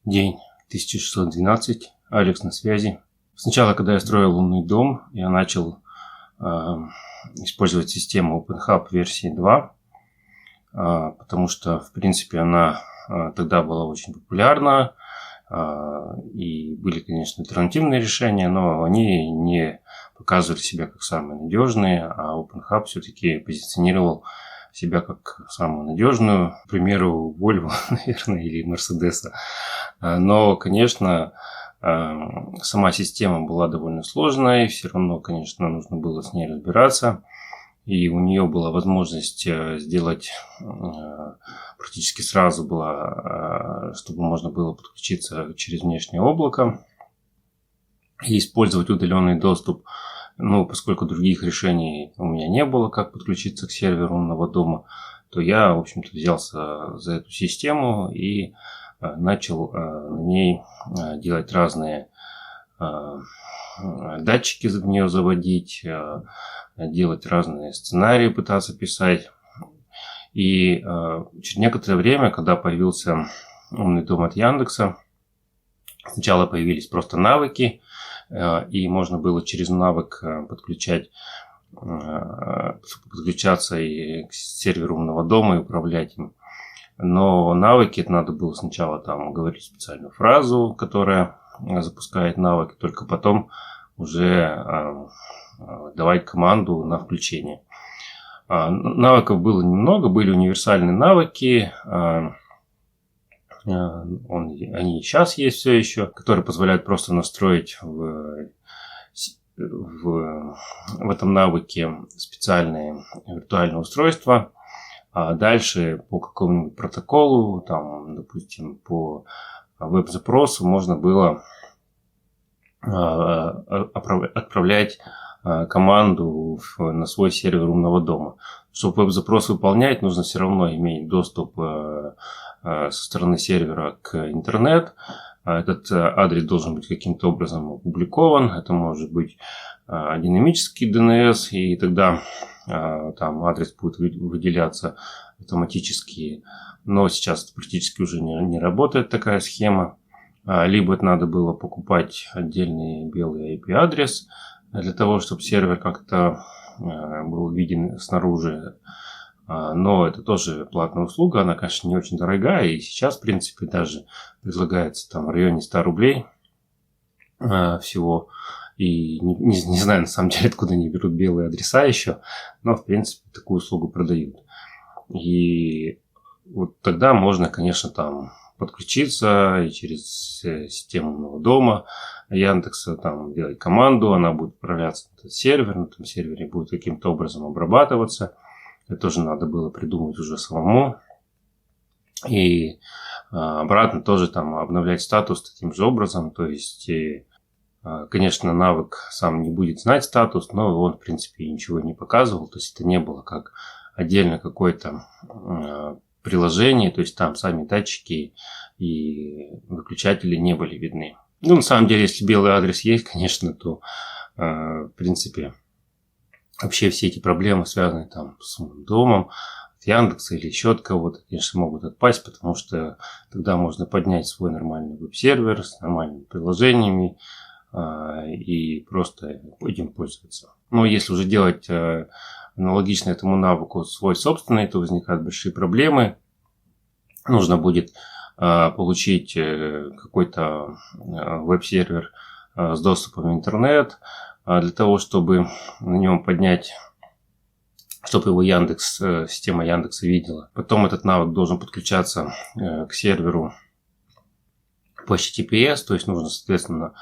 День 1612. Алекс на связи. Сначала, когда я строил умный дом, я начал использовать систему OpenHub версии 2, потому что, в принципе, она тогда была очень популярна, и были, конечно, альтернативные решения, но они не показывали себя как самые надежные, а OpenHub все-таки позиционировал себя как самую надежную, к примеру, Volvo, наверное, или Mercedes. Но, конечно, сама система была довольно сложной, все равно, конечно, нужно было с ней разбираться. И у нее была возможность сделать практически сразу была, чтобы можно было подключиться через внешнее облако и использовать удаленный доступ. Ну, поскольку других решений у меня не было, как подключиться к серверу умного дома, то я, в общем-то, взялся за эту систему и начал на ней делать разные датчики в нее заводить, делать разные сценарии, пытаться писать. И через некоторое время, когда появился умный дом от Яндекса, сначала появились просто навыки, и можно было через навык подключаться и к серверу умного дома и управлять им. Но навыки, это надо было сначала там говорить специальную фразу, которая запускает навык, только потом уже давать команду на включение. Навыков было немного, были универсальные навыки, они и сейчас есть все еще, которые позволяют просто настроить в этом навыке специальные виртуальные устройства. А дальше по какому-нибудь протоколу, там, допустим, по веб-запросу можно было отправлять команду на свой сервер умного дома. Чтобы веб-запрос выполнять, нужно все равно иметь доступ со стороны сервера к интернет. Этот адрес должен быть каким-то образом опубликован. Это может быть динамический DNS, и тогда там адрес будет выделяться автоматически. Но сейчас практически уже не работает такая схема. Либо это надо было покупать отдельный белый IP-адрес для того, чтобы сервер как-то был виден снаружи. Но это тоже платная услуга, она, конечно, не очень дорогая. И сейчас, в принципе, даже предлагается там в районе 100 рублей всего. И не знаю, на самом деле, откуда они берут белые адреса еще. Но, в принципе, такую услугу продают. И вот тогда можно, конечно, там подключиться и через систему умного дома Яндекса там делать команду, она будет отправляться на этот сервер, на этом сервере будет каким-то образом обрабатываться. Это тоже надо было придумать уже самому. И обратно тоже там обновлять статус таким же образом. То есть, конечно, навык сам не будет знать статус, но он, в принципе, ничего не показывал. То есть, это не было как отдельно какое-то приложение. То есть, там сами датчики и выключатели не были видны. Ну, на самом деле, если белый адрес есть, конечно, то, в принципе, вообще все эти проблемы, связанные там с умным домом, от Яндекса или еще от кого-то, конечно, могут отпасть, потому что тогда можно поднять свой нормальный веб-сервер с нормальными приложениями и просто этим пользоваться. Но если уже делать аналогично этому навыку свой собственный, то возникают большие проблемы. Нужно будет получить какой-то веб-сервер с доступом в интернет, для того, чтобы на нем поднять, чтобы его система Яндекса видела. Потом этот навык должен подключаться к серверу по HTTPS, то есть нужно, соответственно,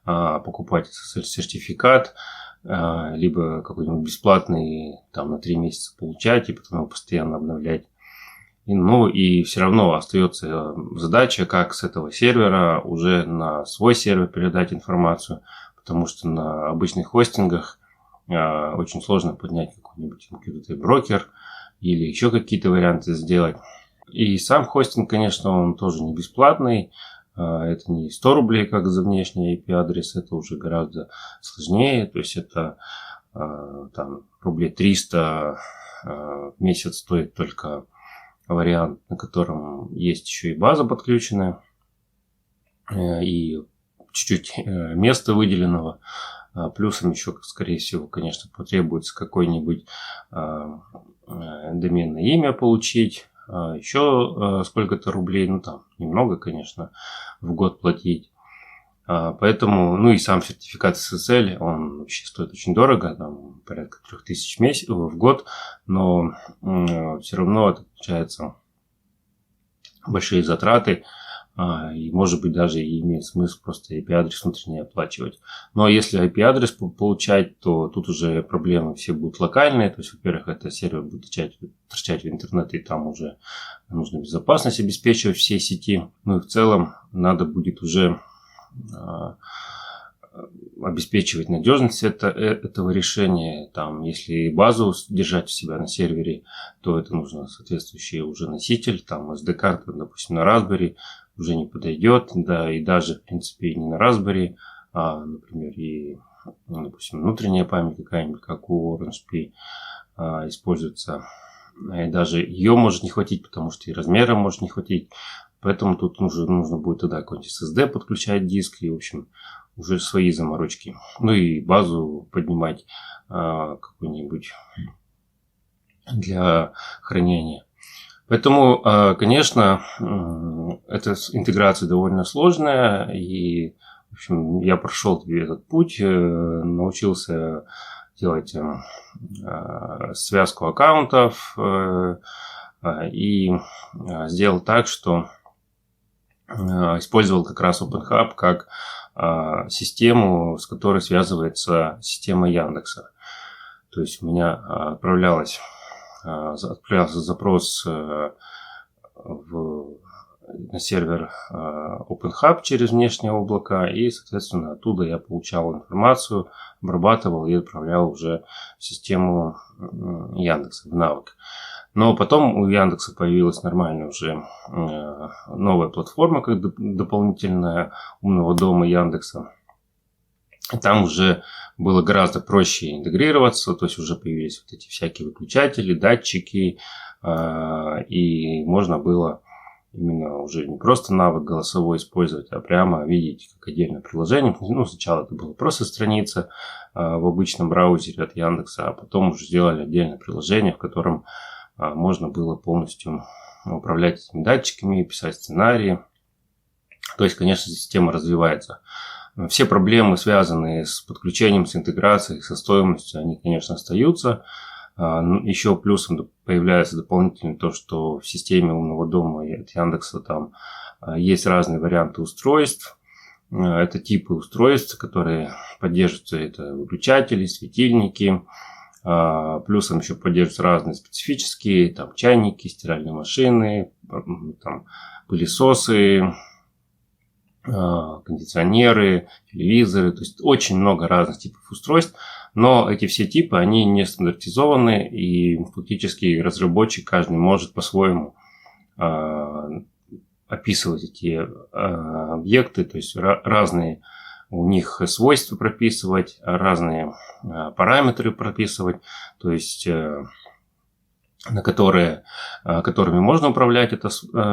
покупать SSL-сертификат, либо какой-нибудь бесплатный там, на 3 месяца получать, и потом его постоянно обновлять. И все равно остается задача, как с этого сервера уже на свой сервер передать информацию, потому что на обычных хостингах очень сложно поднять какой-нибудь MQTT-брокер или еще какие-то варианты сделать. И сам хостинг, конечно, он тоже не бесплатный. Это не 100 рублей, как за внешний IP-адрес, это уже гораздо сложнее. То есть это там, рублей 300 в месяц стоит только вариант, на котором есть еще и база подключенная. и чуть-чуть места выделенного. Плюсом еще, скорее всего, конечно, потребуется какое-нибудь доменное имя получить, еще сколько-то рублей, ну там немного, конечно, в год платить. Поэтому, ну и сам сертификат SSL, он вообще стоит очень дорого, там порядка 3000 в год, но все равно это получается большие затраты, и может быть даже и имеет смысл просто IP-адрес внутренний оплачивать. Но если IP-адрес получать, то тут уже проблемы все будут локальные, то есть, во-первых, это сервер будет торчать в интернет, и там уже нужно безопасность обеспечивать всей сети. Ну и в целом надо будет уже обеспечивать надежность этого решения. Там, если базу держать у себя на сервере, то это нужно соответствующий уже носитель. Там SD-карта, допустим, на Raspberry уже не подойдет. Да, и даже, в принципе, и не на Raspberry, а, например, и, допустим, внутренняя память какая-нибудь, как у OrangePay, используется. И даже ее может не хватить, потому что и размера может не хватить. Поэтому тут нужно будет тогда какой-нибудь SSD подключать диск и, в общем, уже свои заморочки. Ну и базу поднимать какую-нибудь для хранения. Поэтому, конечно, эта интеграция довольно сложная. И, в общем, я прошел этот путь, научился делать связку аккаунтов и сделал так, что использовал как раз OpenHub как систему, с которой связывается система Яндекса. То есть у меня отправлялся запрос на сервер OpenHub через внешнее облако, и, соответственно, оттуда я получал информацию, обрабатывал и отправлял уже в систему Яндекса, в навык. Но потом у Яндекса появилась нормальная уже новая платформа, как дополнительная умного дома Яндекса. Там уже было гораздо проще интегрироваться, то есть уже появились вот эти всякие выключатели, датчики, и можно было именно уже не просто навык голосовой использовать, а прямо видеть как отдельное приложение. Ну, сначала это была просто страница в обычном браузере от Яндекса, а потом уже сделали отдельное приложение, в котором можно было полностью управлять этими датчиками, писать сценарии. То есть, конечно, система развивается. Все проблемы, связанные с подключением, с интеграцией, со стоимостью, они, конечно, остаются. Еще плюсом появляется дополнительно то, что в системе умного дома от Яндекса там есть разные варианты устройств. Это типы устройств, которые поддерживаются. Это выключатели, светильники. Плюсом еще поддерживаются разные специфические, там чайники, стиральные машины, там пылесосы, кондиционеры, телевизоры. То есть очень много разных типов устройств. Но эти все типы, они не стандартизованы, и фактически разработчик каждый может по-своему описывать эти объекты, то есть разные у них свойства прописывать, разные параметры прописывать, то есть которыми можно управлять это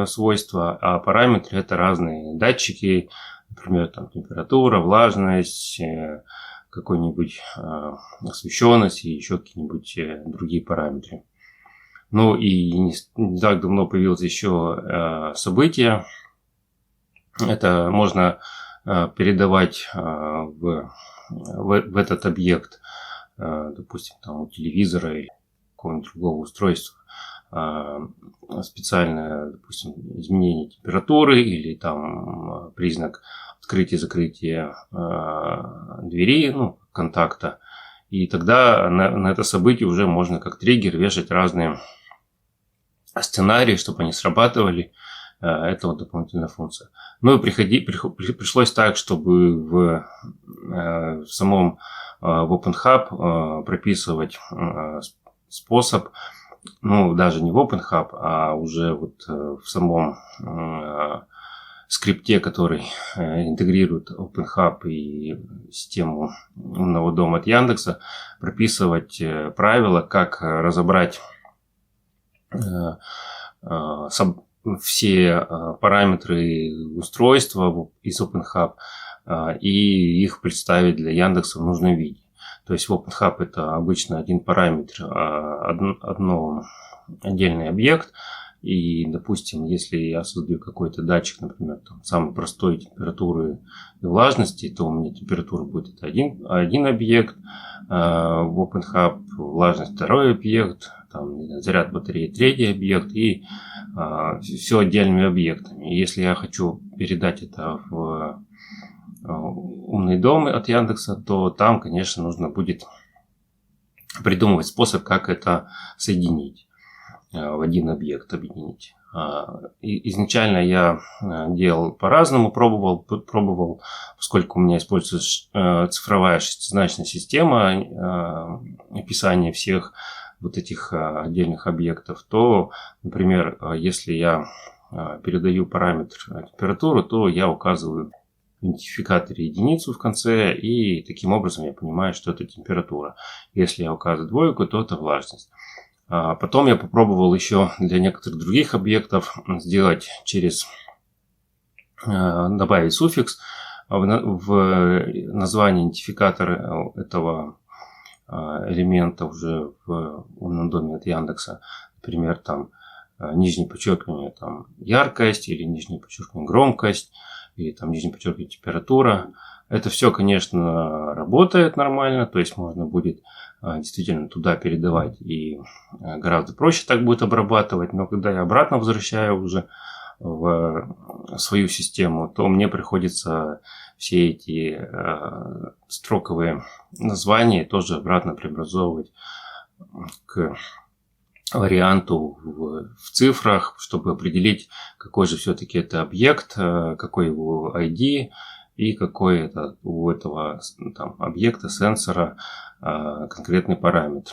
свойство, а параметры это разные датчики, например, там, температура, влажность, какой-нибудь освещенность и еще какие-нибудь другие параметры. Ну и не так давно появилось еще событие. Это можно передавать в этот объект, допустим, там, у телевизора или какого-нибудь другого устройства, специальное, допустим, изменение температуры или там признак открытия-закрытия двери, ну, контакта. И тогда на это событие уже можно как триггер вешать разные сценарии, чтобы они срабатывали. Это вот дополнительная функция. Ну и пришлось так, чтобы в самом в OpenHub прописывать способ, ну даже не в OpenHub, а уже вот в самом скрипте, который интегрирует OpenHub и систему умного дома от Яндекса, прописывать правила, как разобрать все параметры устройства из OpenHub и их представить для Яндекса в нужном виде. То есть OpenHub это обычно один параметр, одно отдельный объект. И, допустим, если я создаю какой-то датчик, например, там, самой простой температуры и влажности, то у меня температура будет это один объект, в OpenHub влажность второй объект, там, заряд батареи третий объект и все отдельными объектами. И если я хочу передать это в умный дом от Яндекса, то там, конечно, нужно будет придумывать способ, как это соединить, в один объект объединить. Изначально я делал по-разному, пробовал, поскольку у меня используется цифровая шестизначная система описания всех вот этих отдельных объектов, то, например, если я передаю параметр температуры, то я указываю в идентификаторе единицу в конце, и таким образом я понимаю, что это температура. Если я указываю двойку, то это влажность. Потом я попробовал еще для некоторых других объектов сделать добавить суффикс в название идентификатора этого элемента уже в умном доме от Яндекса. Например, там нижнее подчеркивание там яркость, или нижнее подчеркивание громкость, или там нижнее подчеркивание температура. Это все, конечно, работает нормально, то есть можно будет действительно туда передавать, и гораздо проще так будет обрабатывать. Но когда я обратно возвращаю уже в свою систему, то мне приходится все эти строковые названия тоже обратно преобразовывать к варианту в цифрах, чтобы определить, какой же все-таки это объект, какой его ID и какой это у этого там объекта, сенсора конкретный параметр.